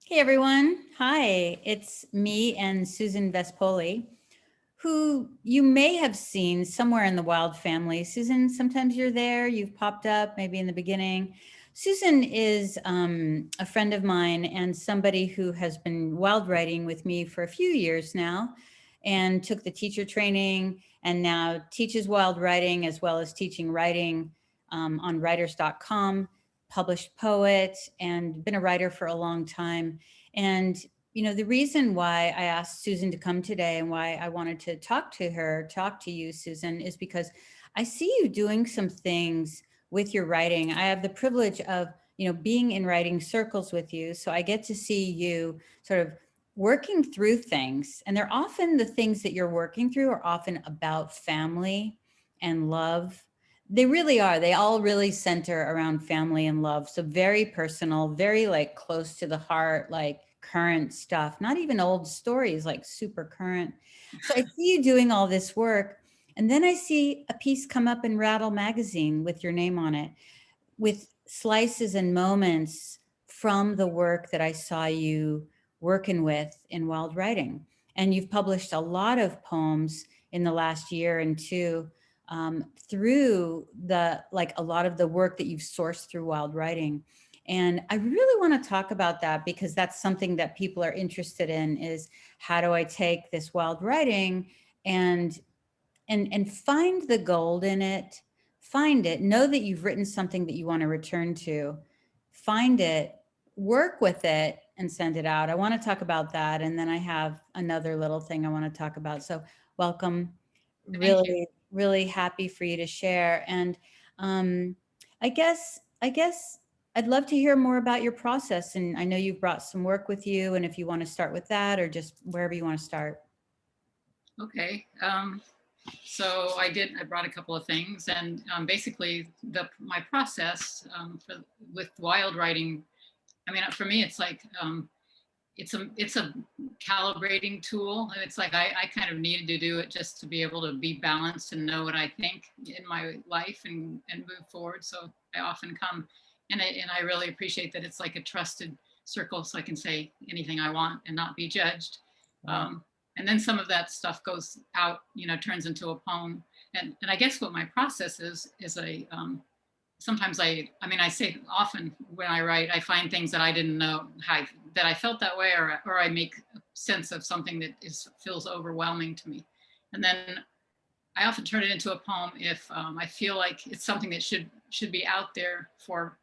Hey everyone. Hi, it's me and Susan Vespoli, who you may have seen somewhere in the Wild family. Susan, sometimes you're there, you've popped up maybe in the beginning. Susan is a friend of mine and somebody who has been wild writing with me for a few years now and took the teacher training and now teaches wild writing as well as teaching writing on writers.com, published poet, and been a writer for a long time. And the reason why I asked Susan to come today and why I wanted to talk to you, Susan, is because I see you doing some things with your writing. I have the privilege of, being in writing circles with you. So I get to see you sort of working through things. And they're often the things that you're working through are often about family and love. They really are. They all really center around family and love. So very personal, very like close to the heart, like current stuff, not even old stories, like super current. So I see you doing all this work. And then I see a piece come up in Rattle magazine with your name on it, with slices and moments from the work that I saw you working with in wild writing. And you've published a lot of poems in the last year and two through a lot of the work that you've sourced through wild writing. And I really want to talk about that because that's something that people are interested in is how do I take this wild writing and find the gold in it, find it, know that you've written something that you want to return to, find it, work with it, and send it out. I want to talk about that. And then I have another little thing I want to talk about. So, welcome. Thank you. Really, really happy for you to share. And um, I guess I'd love to hear more about your process. And I know you've brought some work with you. And if you want to start with that or just wherever you want to start. Okay. So I brought a couple of things, and basically my process with wild writing. I mean, for me, it's like it's a calibrating tool, and it's like I kind of needed to do it just to be able to be balanced and know what I think in my life and move forward. So I often come, and I really appreciate that it's like a trusted circle, so I can say anything I want and not be judged. Right. Um, and then some of that stuff goes out, turns into a poem. And I guess what my process is sometimes I mean, I say often when I write, I find things that I didn't know that I felt that way, or I make sense of something that feels overwhelming to me. And then I often turn it into a poem if I feel like it's something that should be out there for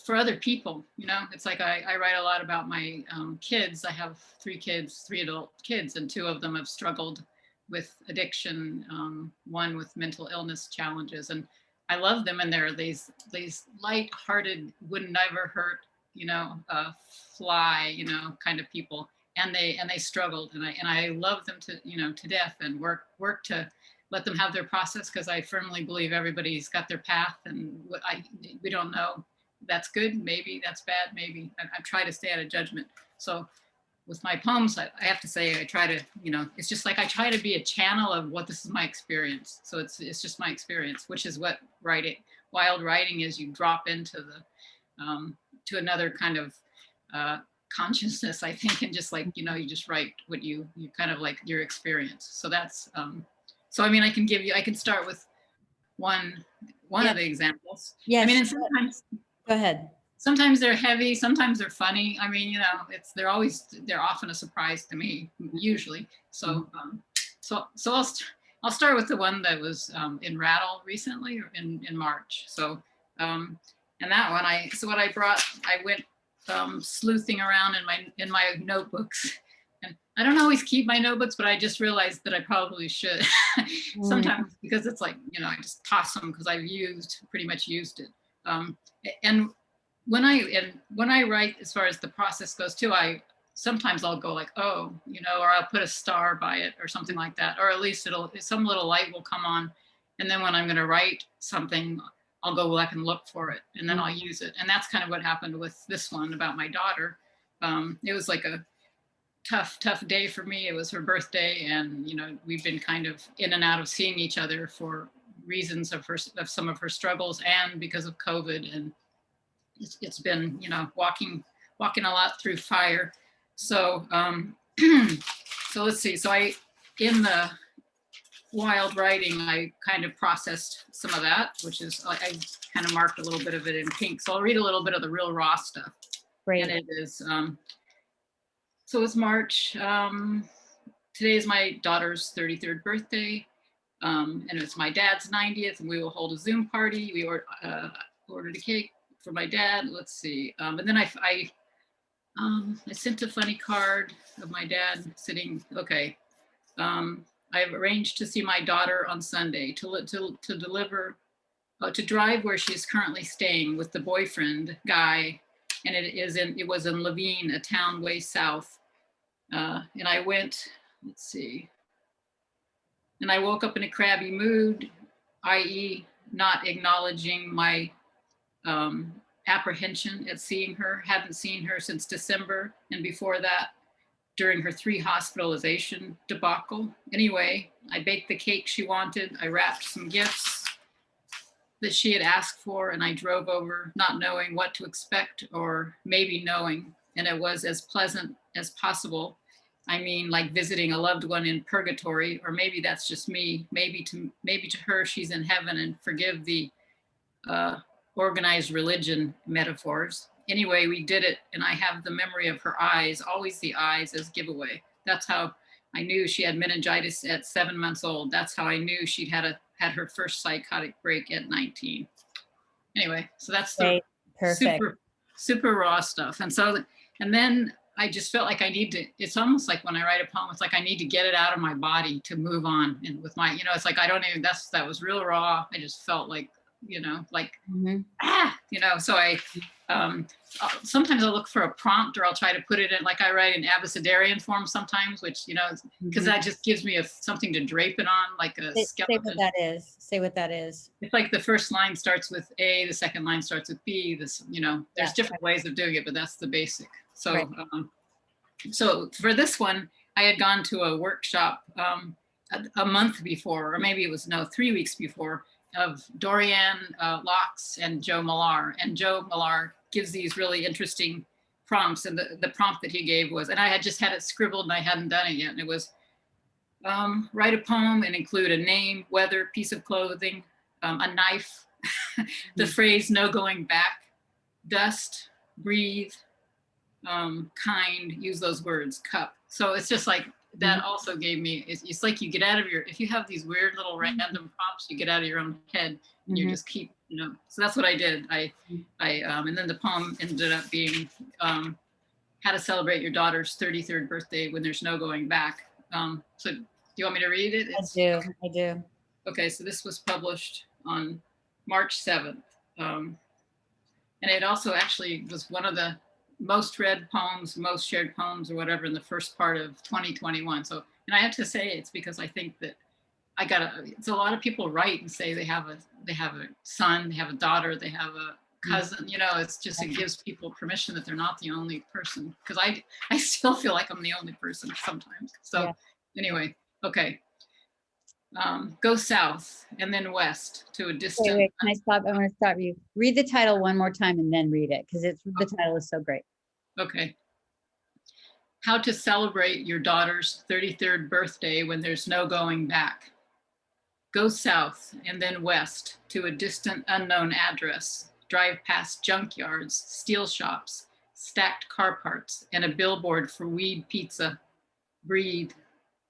other people. It's like I write a lot about my kids. I have three kids, three adult kids, and two of them have struggled with addiction, one with mental illness challenges, and I love them, and they're these light-hearted, would never hurt, fly, kind of people, and they struggled, and I love them to death, and work to let them have their process, because I firmly believe everybody's got their path, and we don't know. That's good, maybe that's bad, maybe. I try to stay out of judgment. So with my poems, I have to say I try to, it's just like I try to be a channel of what this is my experience. So it's just my experience, which is what wild writing is. You drop into to another kind of uh, consciousness, I think, and just like, you just write what you kind of like your experience. So that's, so I mean, I can start with one one Yeah. of the examples. I mean, Yes. and Go ahead. sometimes they're heavy, sometimes they're funny. I mean, they're often a surprise to me, usually. Mhm. So I'll start with the one that was in Rattle recently, or in March. So and that one, what I brought, I went sleuthing around in my notebooks. And I don't always keep my notebooks, but I just realized that I probably should Mm, sometimes, because it's like, I just toss them because I've pretty much used it. Um, and when I write, as far as the process goes too, sometimes I'll go like, oh, or I'll put a star by it or something like that, or at least some little light will come on, and then when I'm going to write something, I'll go back and look for it, and then mm, I'll use it. And that's kind of what happened with this one about my daughter. It was like a tough day for me. It was her birthday, and we've been kind of in and out of seeing each other for reasons of some of her struggles, and because of COVID. And it's been, walking a lot through fire. So, so let's see. So in the wild writing, I kind of processed some of that, which is, I kind of marked a little bit of it in pink. So I'll read a little bit of the real raw stuff. Great. And it is, so it's March. Today is my daughter's 33rd birthday. And it's my dad's 90th, and we will hold a Zoom party. We ordered a cake for my dad. Let's see. And then I sent a funny card of my dad sitting, okay. I've arranged to see my daughter on Sunday to drive where she's currently staying with the boyfriend guy. And it was in Levine, a town way south. And I went, let's see. And I woke up in a crabby mood, i.e. not acknowledging my apprehension at seeing her. Hadn't seen her since December, and before that, during her 3 hospitalization debacle. Anyway, I baked the cake she wanted. I wrapped some gifts that she had asked for, and I drove over not knowing what to expect, or maybe knowing, and it was as pleasant as possible. I mean, like visiting a loved one in purgatory, or maybe that's just me. Maybe to her, she's in heaven, and forgive the organized religion metaphors. Anyway, we did it, and I have the memory of her eyes, always the eyes as giveaway. That's how I knew she had meningitis at 7 months old. That's how I knew she'd had her first psychotic break at 19. Anyway, so that's the super raw stuff. And then I just felt like I need to, it's almost like when I write a poem, it's like I need to get it out of my body to move on. And with my, it's like, I don't even, that was real raw. I just felt like, so I, sometimes I'll look for a prompt, or I'll try to put it in, like I write in abecedarian form sometimes, which, because that just gives me something to drape it on, like a skeleton. Say what that is. It's like the first line starts with A, the second line starts with B, there's different ways of doing it, but that's the basic. So, right. So for this one, I had gone to a workshop a month before, or maybe it was 3 weeks before, of Dorianne Locks and Joe Millar. And Joe Millar gives these really interesting prompts. And the prompt that he gave was, and I had just had it scribbled and I hadn't done it yet. And it was, write a poem and include a name, weather, piece of clothing, a knife, the phrase no going back, dust, breathe, kind, use those words, cup. So it's just like, that also gave me, it's like you get out of if you have these weird little random prompts, you get out of your own head and you just keep, so that's what I did. And then the poem ended up being how to celebrate your daughter's 33rd birthday when there's no going back. So do you want me to read it? I do. Okay, so this was published on March 7th. And it also actually was one of the most read poems, most shared poems, or whatever, in the first part of 2021. So, and I have to say, it's because I think that it's a lot of people write and say they have a son, they have a daughter, they have a cousin, it's just, it gives people permission that they're not the only person. Because I still feel like I'm the only person sometimes. So anyway, okay. Go south and then west to a distant. Wait, can I stop? I want to stop you. Read the title one more time and then read it, because the title is so great. Okay. How to celebrate your daughter's 33rd birthday when there's no going back. Go south and then west to a distant unknown address. Drive past junkyards, steel shops, stacked car parts, and a billboard for weed pizza. Breathe.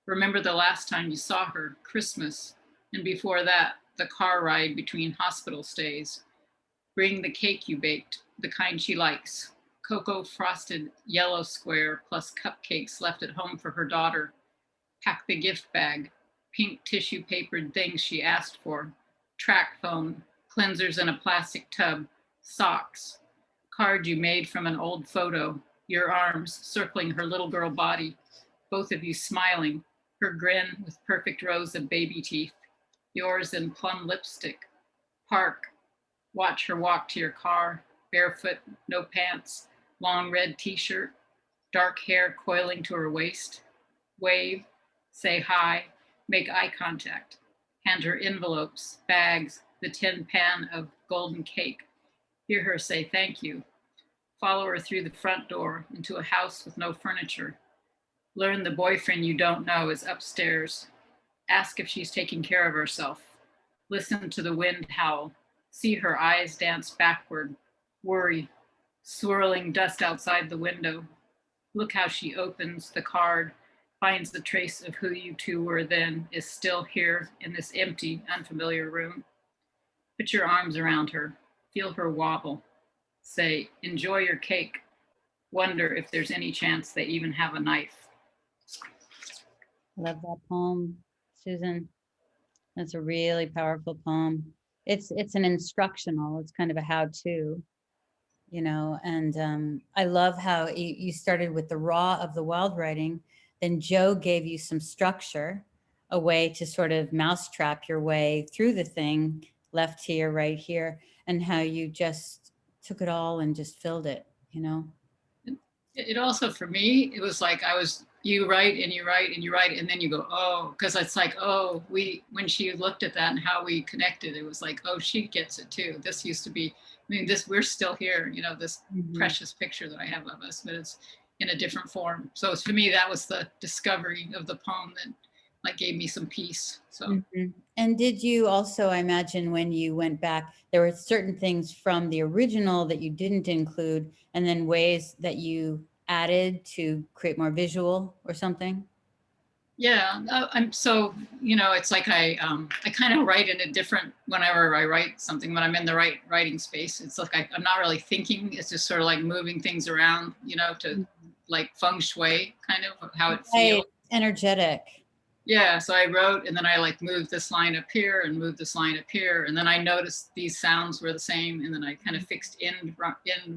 Remember the last time you saw her, Christmas, and before that, the car ride between hospital stays. Bring the cake you baked, the kind she likes. Cocoa frosted yellow square plus cupcakes left at home for her daughter. Pack the gift bag, pink tissue papered things she asked for. Track phone, cleansers in a plastic tub, socks. Card you made from an old photo, your arms circling her little girl body. Both of you smiling, her grin with perfect rows of baby teeth. Yours in plum lipstick. Park, watch her walk to your car, barefoot, no pants. Long red t-shirt, dark hair coiling to her waist. Wave, say hi, make eye contact. Hand her envelopes, bags, the tin pan of golden cake. Hear her say thank you. Follow her through the front door into a house with no furniture. Learn the boyfriend you don't know is upstairs. Ask if she's taking care of herself. Listen to the wind howl. See her eyes dance backward. Worry. Swirling dust outside the window. Look how she opens the card, finds the trace of who you two were then, is still here in this empty, unfamiliar room. Put your arms around her. Feel her wobble. Say, enjoy your cake. Wonder if there's any chance they even have a knife. Love that poem, Susan. That's a really powerful poem. It's an instructional. It's kind of a how-to, you know. And I love how you started with the raw of the wild writing. Then Joe gave you some structure, a way to sort of mousetrap your way through the thing, left here, right here, and how you just took it all and just filled it, you know. It also, for me, it was like you write and you write and you write, and then you go, oh, because it's like, oh, when she looked at that and how we connected, it was like, oh, she gets it too. This used to be, I mean, we're still here, you know, this precious picture that I have of us, but it's in a different form. So for me, that was the discovery of the poem that like gave me some peace. So. And did you also, I imagine when you went back, there were certain things from the original that you didn't include, and then ways that you added to create more visual or something? Yeah, I'm so, you know, it's like I kind of write in a different, whenever I write something, when I'm in the right writing space, it's like I'm not really thinking, it's just sort of like moving things around, you know, to like feng shui kind of how it feels. Energetic. Yeah, so I wrote and then I like moved this line up here and moved this line up here. And then I noticed these sounds were the same. And then I kind of fixed in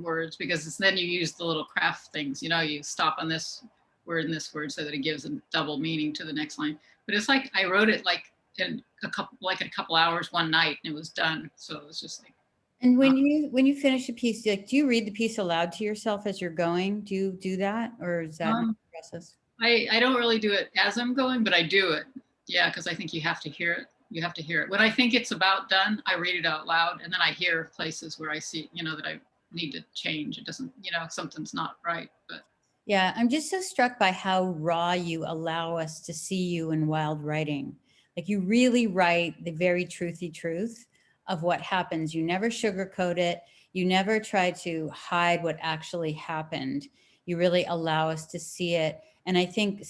words because then you use the little craft things, you know, you stop on this word and this word so that it gives a double meaning to the next line. But it's like I wrote it like in a couple hours one night and it was done. So it was just like. And when you finish a piece, like, do you read the piece aloud to yourself as you're going? Do you do that, or is that not the process? I don't really do it as I'm going, but I do it. Yeah, because I think you have to hear it. You have to hear it. When I think it's about done, I read it out loud, and then I hear places where I see, you know, that I need to change. It doesn't, you know, something's not right. But yeah, I'm just so struck by how raw you allow us to see you in wild writing. Like, you really write the very truthy truth of what happens. You never sugarcoat it. You never try to hide what actually happened. You really allow us to see it. And I think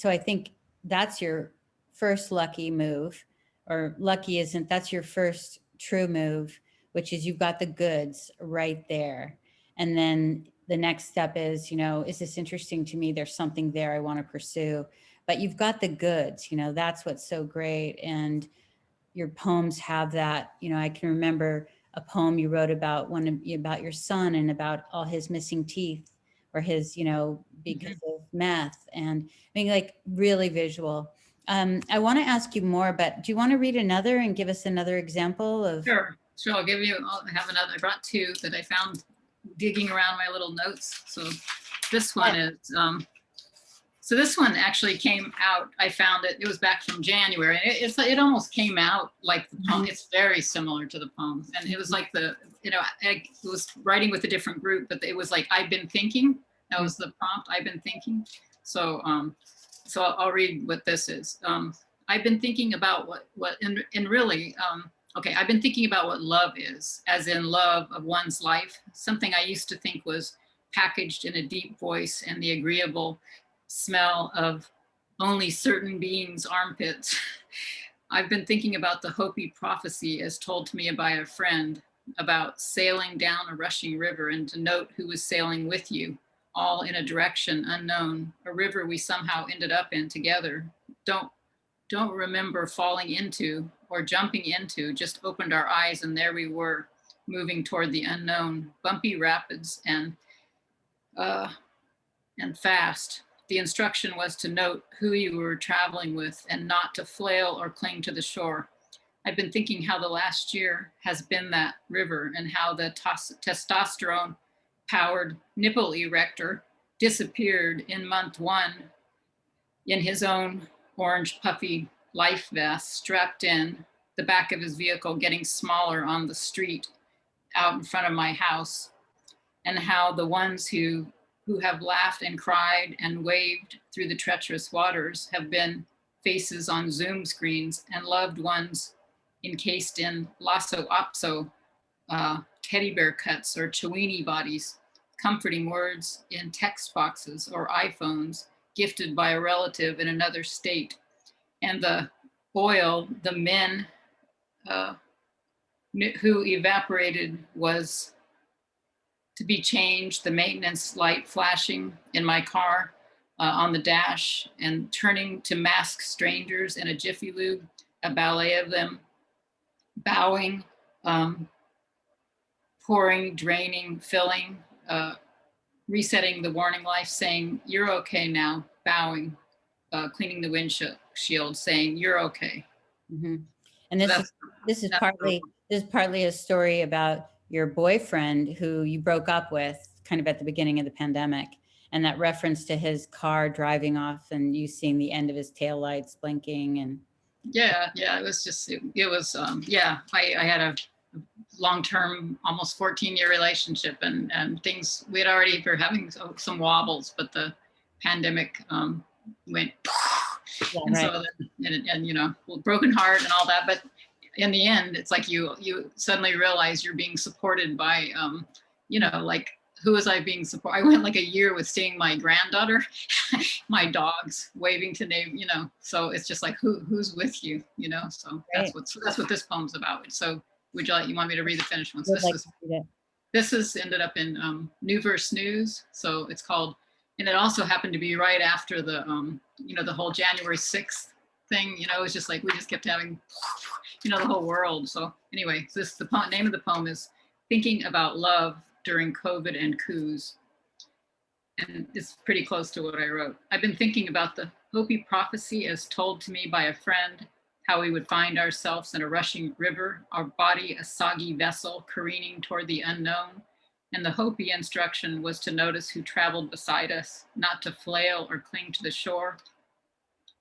that's your first lucky move, or lucky isn't, that's your first true move, which is you've got the goods right there. And then the next step is, you know, is this interesting to me? There's something there I want to pursue. But you've got the goods, you know, that's what's so great. And your poems have that. You know, I can remember a poem you wrote about about your son and about all his missing teeth, or his, you know, because of meth. And I mean, like, really visual. I want to ask you more, but do you want to read another and give us another example of? Sure. I'll have another. I brought two that I found digging around my little notes. So this one is, so this one actually came out, I found it, it was back from January. It almost came out like the poem. It's very similar to the poem. And it was like you know, I was writing with a different group, but it was like, I've been thinking. That was the prompt, I've been thinking. So I'll read what this is. I've been thinking about and really, okay, I've been thinking about what love is, as in love of one's life, something I used to think was packaged in a deep voice and the agreeable smell of only certain beings' armpits. I've been thinking about the Hopi prophecy as told to me by a friend about sailing down a rushing river and to note who was sailing with you, all in a direction unknown, a river we somehow ended up in together. Don't remember falling into or jumping into, just opened our eyes and there we were, moving toward the unknown, bumpy rapids and fast. The instruction was to note who you were traveling with and not to flail or cling to the shore. I've been thinking how the last year has been that river and how the testosterone powered nipple erector disappeared in month 1 in his own orange puffy life vest, strapped in the back of his vehicle, getting smaller on the street out in front of my house. and how the ones who have laughed and cried and waved through the treacherous waters have been faces on Zoom screens and loved ones encased in lasso opso teddy bear cuts or Chewini bodies, comforting words in text boxes or iPhones gifted by a relative in another state. And the oil, the men who evaporated was to be changed, the maintenance light flashing in my car on the dash and turning to masked strangers in a Jiffy Lube, a ballet of them, bowing, pouring, draining, filling, resetting the warning light, saying, "You're okay now," bowing, cleaning the windshield, saying, "You're okay." Mm-hmm. And So this is partly a story about your boyfriend who you broke up with kind of at the beginning of the pandemic, and that reference to his car driving off and you seeing the end of his taillights blinking. And yeah, it was just it was yeah. I had a long-term, almost 14-year relationship, and things we had already were having some wobbles, but the pandemic went, yeah, and right. so and you know, broken heart and all that. But in the end, it's like you suddenly realize you're being supported by you know, like, who was I being supported? I went like a year with seeing my granddaughter, my dogs waving to name, you know. So it's just like who's with you, you know. So Right. that's what this poem's about. So would you want me to read the finished one? So Would like to read it. this has ended up in New Verse News. So it's called, and it also happened to be right after the you know, the whole January 6th thing. You know, it was just like we just kept having, you know, the whole world. So anyway, so the name of the poem is "Thinking About Love During COVID and Coups." And it's pretty close to what I wrote. I've been thinking about the Hopi prophecy as told to me by a friend, how we would find ourselves in a rushing river, our body a soggy vessel careening toward the unknown. And the Hopi instruction was to notice who traveled beside us, not to flail or cling to the shore,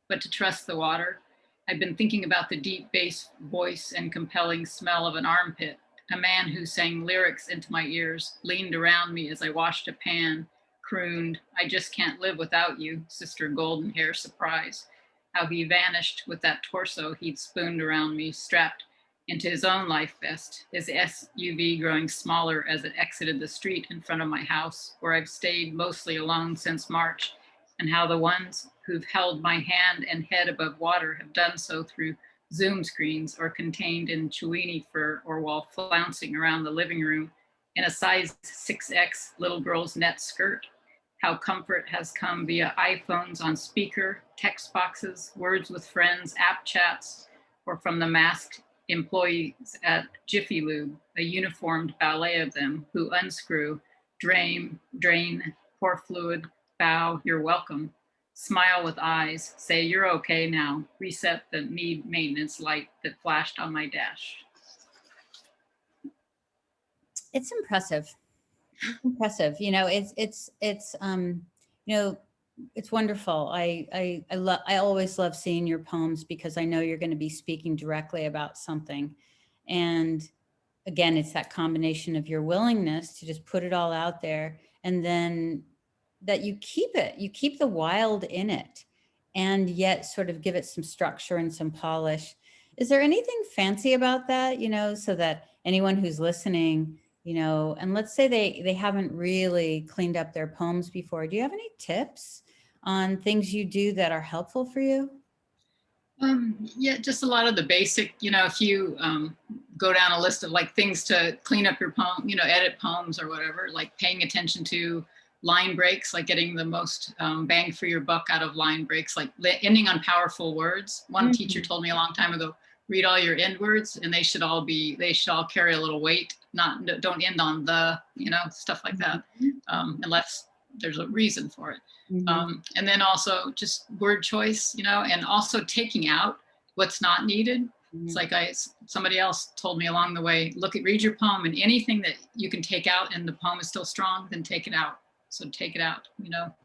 but to trust the water. I've been thinking about the deep bass voice and compelling smell of an armpit. A man who sang lyrics into my ears leaned around me as I washed a pan, crooned, "I just can't live without you, Sister Golden Hair Surprise." How he vanished with that torso he'd spooned around me, strapped into his own life vest, his SUV growing smaller as it exited the street in front of my house, where I've stayed mostly alone since March, and how the ones who've held my hand and head above water have done so through Zoom screens or contained in Chewini fur or while flouncing around the living room in a size 6X little girl's net skirt. How comfort has come via iPhones on speaker, text boxes, words with friends, app chats, or from the masked employees at Jiffy Lube, a uniformed ballet of them who unscrew, drain, pour fluid, bow, "You're welcome," smile with eyes, say, "You're okay now," reset the need maintenance light that flashed on my dash. It's impressive. It's impressive. You know, you know, it's wonderful. I always love seeing your poems because I know you're going to be speaking directly about something. And again, it's that combination of your willingness to just put it all out there, and then that you keep the wild in it, and yet sort of give it some structure and some polish. Is there anything fancy about that, you know, so that anyone who's listening, you know, and let's say they haven't really cleaned up their poems before, do you have any tips on things you do that are helpful for you? Yeah, just a lot of the basic, you know, if you go down a list of like things to clean up your poem, you know, edit poems or whatever, like paying attention to line breaks, like getting the most bang for your buck out of line breaks, like ending on powerful words. One teacher told me a long time ago, read all your end words and they should all carry a little weight, don't end on the, you know, stuff like that, unless there's a reason for it. And then also just word choice, you know, and also taking out what's not needed. It's like somebody else told me along the way, read your poem, and anything that you can take out and the poem is still strong, then take it out. So take it out, you know.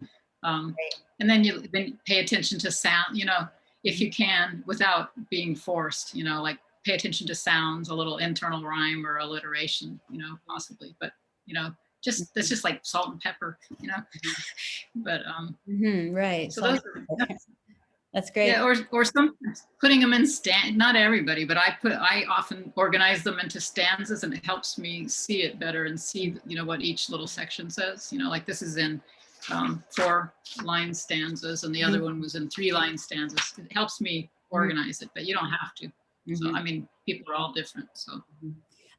And then you pay attention to sound, you know, if you can, without being forced, you know, like pay attention to sounds, a little internal rhyme or alliteration, you know, possibly, but, you know, that's just like salt and pepper, but right. so So those are, that's great. yeah, or some putting them in not everybody, but I often organize them into stanzas, and it helps me see it better and see, what each little section says. Like this is in 4-line stanzas, and the other one was in 3-line stanzas. It helps me organize it, but you don't have to. So I mean, people are all different. So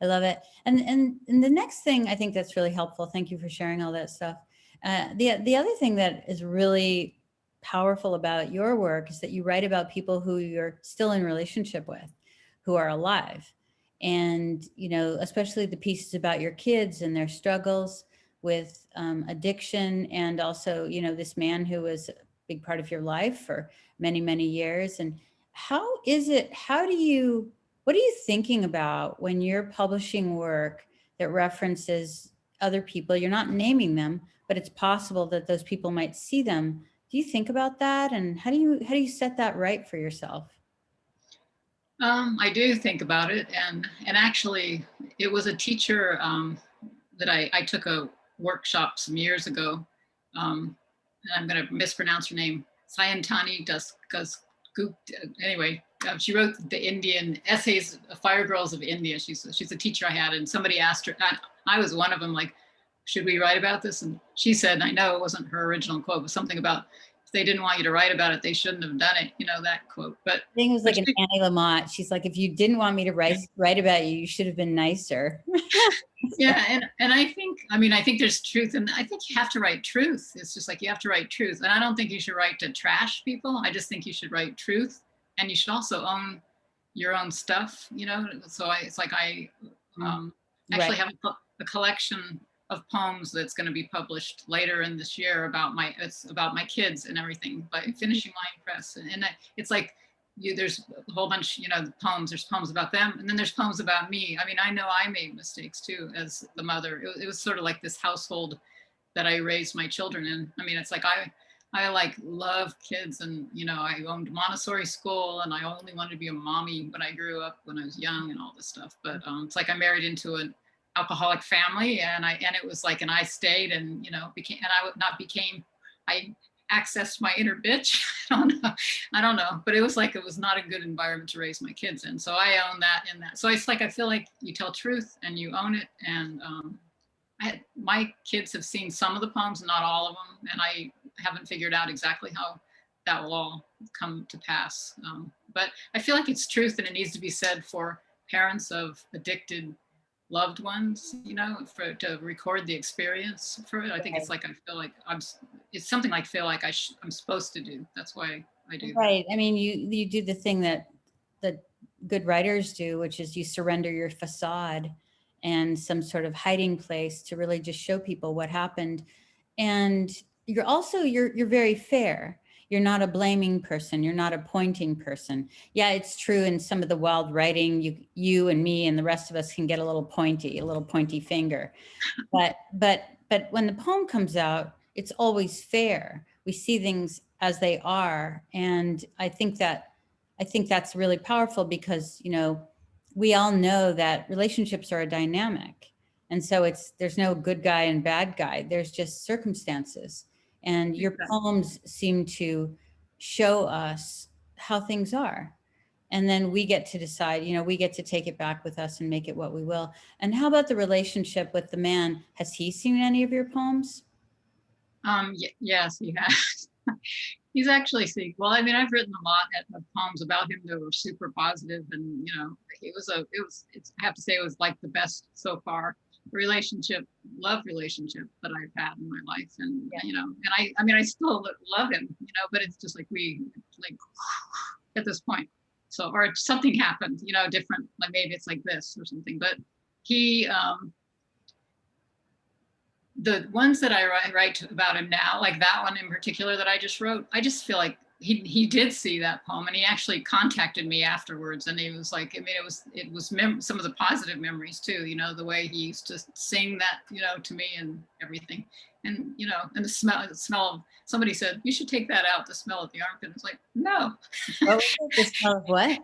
I love it. And the next thing I think that's really helpful. Thank you for sharing all that stuff. The other thing that is really powerful about your work is that you write about people who you're still in relationship with, who are alive. And, especially the pieces about your kids and their struggles with addiction. And also, this man who was a big part of your life for many, many years. And what are you thinking about when you're publishing work that references other people? You're not naming them, but it's possible that those people might see them. Do you think about that? And how do you set that right for yourself? I do think about it, and actually, it was a teacher that I took a workshop some years ago, and I'm going to mispronounce her name, Sayantani anyway. She wrote the Indian essays, Fire Girls of India. She's a teacher I had, and somebody asked her, I was one of them, like, should we write about this? And she said, I know it wasn't her original quote, but something about, if they didn't want you to write about it, they shouldn't have done it, that quote. But I think it was like an Annie Lamott. She's like, if you didn't want me to write about you, you should have been nicer. Yeah, and I think there's truth, and I think you have to write truth. It's just like you have to write truth, and I don't think you should write to trash people. I just think you should write truth, and you should also own your own stuff. So I actually have a collection of poems that's going to be published later in this year about my kids and everything by Finishing Line Press, and it's like. There's a whole bunch, poems. There's poems about them, and then there's poems about me. I mean, I know I made mistakes too as the mother. It was sort of like this household that I raised my children in. I mean, it's like I like love kids, and I owned Montessori school, and I only wanted to be a mommy when I grew up, when I was young, and all this stuff. But it's like I married into an alcoholic family, and it was like, and I stayed, and I accessed my inner bitch. I don't know, but it was not a good environment to raise my kids in. So I own that in that. So it's like, I feel like you tell truth and you own it. And my kids have seen some of the poems, not all of them. And I haven't figured out exactly how that will all come to pass. But I feel like it's truth, and it needs to be said for parents of addicted loved ones, to record the experience for it. I think it's like, I feel like it's something I feel like I'm supposed to do. That's why I do. Right. I mean, you do the thing that good writers do, which is you surrender your facade and some sort of hiding place to really just show people what happened. And you're very fair. You're not a blaming person. You're not a pointing person. Yeah, it's true. In some of the wild writing, you and me and the rest of us can get a little pointy finger. But when the poem comes out, it's always fair. We see things as they are, and I think that's really powerful because we all know that relationships are a dynamic, and so there's no good guy and bad guy. There's just circumstances. And your poems seem to show us how things are. And then we get to decide, we get to take it back with us and make it what we will. And how about the relationship with the man? Has he seen any of your poems? Yes, he has. He's actually seen. Well, I mean, I've written a lot of poems about him that were super positive, and I have to say, it was like the best so far love relationship that I've had in my life. And and I still love him, but it's just like we like at this point. So, or something happened, different, like maybe it's like this or something. But he the ones that I write about him now, like that one in particular that I just wrote, I just feel like he did see that poem, and he actually contacted me afterwards, and he was like, I mean, it was some of the positive memories too, the way he used to sing that, to me and everything. And, and the smell of, somebody said, you should take that out, the smell of the armpit. It's like, no. What was it? The smell of what?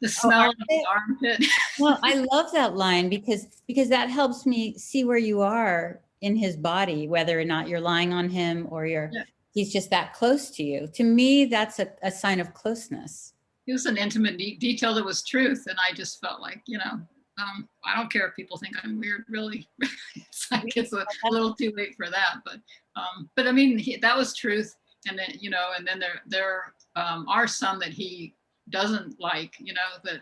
The smell of the armpit. Well, I love that line because that helps me see where you are in his body, whether or not you're lying on him or Yeah. he's just that close to you. To me, that's a sign of closeness. It was an intimate detail that was truth. And I just felt like, I don't care if people think I'm weird, really. It's like it's a little too late for that. But I mean, that was truth. And then, and then there are some that he doesn't like, that,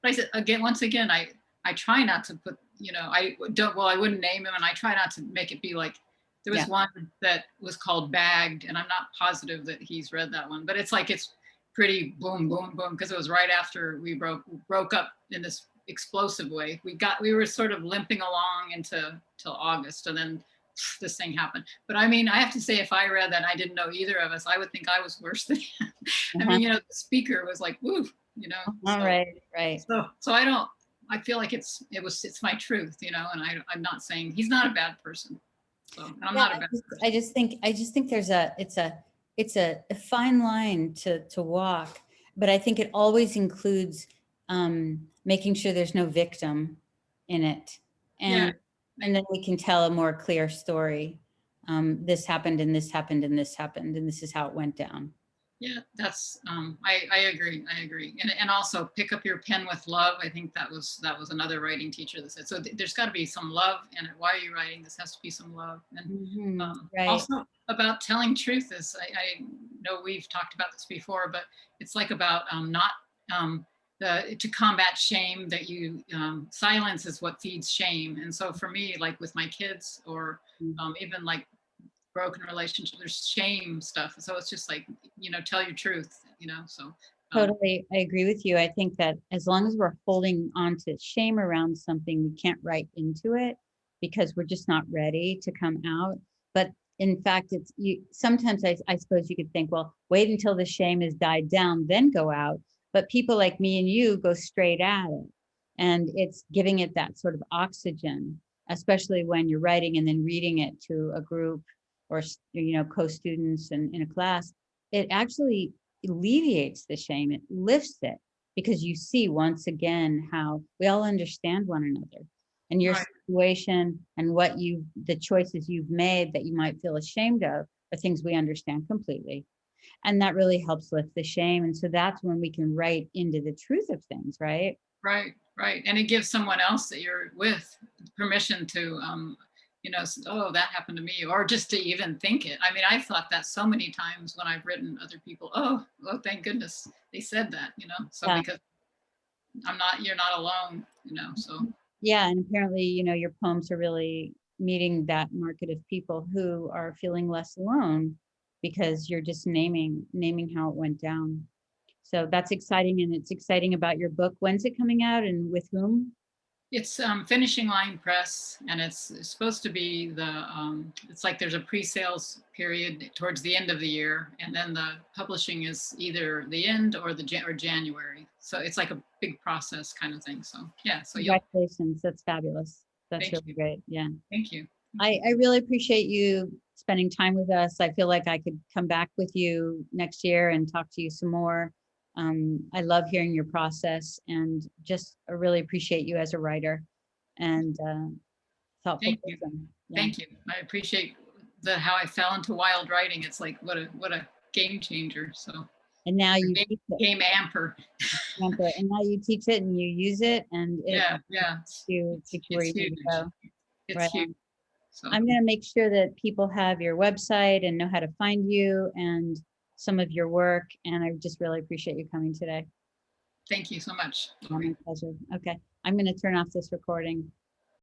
but I said, once again, I try not to put, I wouldn't name him, and I try not to make it be like, there was one that was called Bagged, and I'm not positive that he's read that one, but it's like, it's pretty boom, boom, boom, because it was right after we broke up in this explosive way. We were sort of limping along till August, and then this thing happened. But I mean, I have to say, if I read that and I didn't know either of us, I would think I was worse than him. I mean, the speaker was like, woo, Right. So I feel like it's my truth, and I'm not saying he's not a bad person. So, and I'm not a bad person. I just think there's it's a fine line to walk, but I think it always includes making sure there's no victim in it. And then we can tell a more clear story. This happened and this happened and this happened, and this is how it went down. Yeah, that's I agree. And also pick up your pen with love. I think that was another writing teacher that said, so there's got to be some love in it. Why are you writing? This has to be some love. And also about telling truth is, I know we've talked about this before, but it's like about to combat shame, that you silence is what feeds shame. And so for me, like with my kids, or even like broken relationship, there's shame stuff. So it's just like, tell your truth, so. Totally. I agree with you. I think that as long as we're holding on to shame around something, we can't write into it because we're just not ready to come out. But in fact, sometimes I suppose you could think, well, wait until the shame has died down, then go out. But people like me and you go straight at it. And it's giving it that sort of oxygen, especially when you're writing and then reading it to a group or co-students in a class. It actually alleviates the shame. It lifts it, because you see once again how we all understand one another, and your situation and the choices you've made that you might feel ashamed of are things we understand completely. And that really helps lift the shame. And so that's when we can write into the truth of things, right? Right. And it gives someone else that you're with permission to, oh, that happened to me, or just to even think it. I mean, I've thought that so many times when I've written other people, oh, thank goodness they said that, so because you're not alone, so. Yeah. And apparently, your poems are really meeting that market of people who are feeling less alone, because you're just naming how it went down. So that's exciting. And it's exciting about your book. When's it coming out and with whom? It's Finishing Line Press, and it's supposed to be it's like there's a pre-sales period towards the end of the year, and then the publishing is either the end or January. So it's like a big process kind of thing. So yeah. So congratulations. That's fabulous. That's really great. Yeah. Thank you. I really appreciate you spending time with us. I feel like I could come back with you next year and talk to you some more. I love hearing your process, and just I really appreciate you as a writer and thoughtful person. Yeah. Thank you. I appreciate how I fell into wild writing. It's like what a game changer. So. And now you teach it. Game amper. And now you teach it and you use it, and it it's where you need to go. It's huge. So. I'm going to make sure that people have your website and know how to find you and some of your work. And I just really appreciate you coming today. Thank you so much. My pleasure. Okay. I'm going to turn off this recording.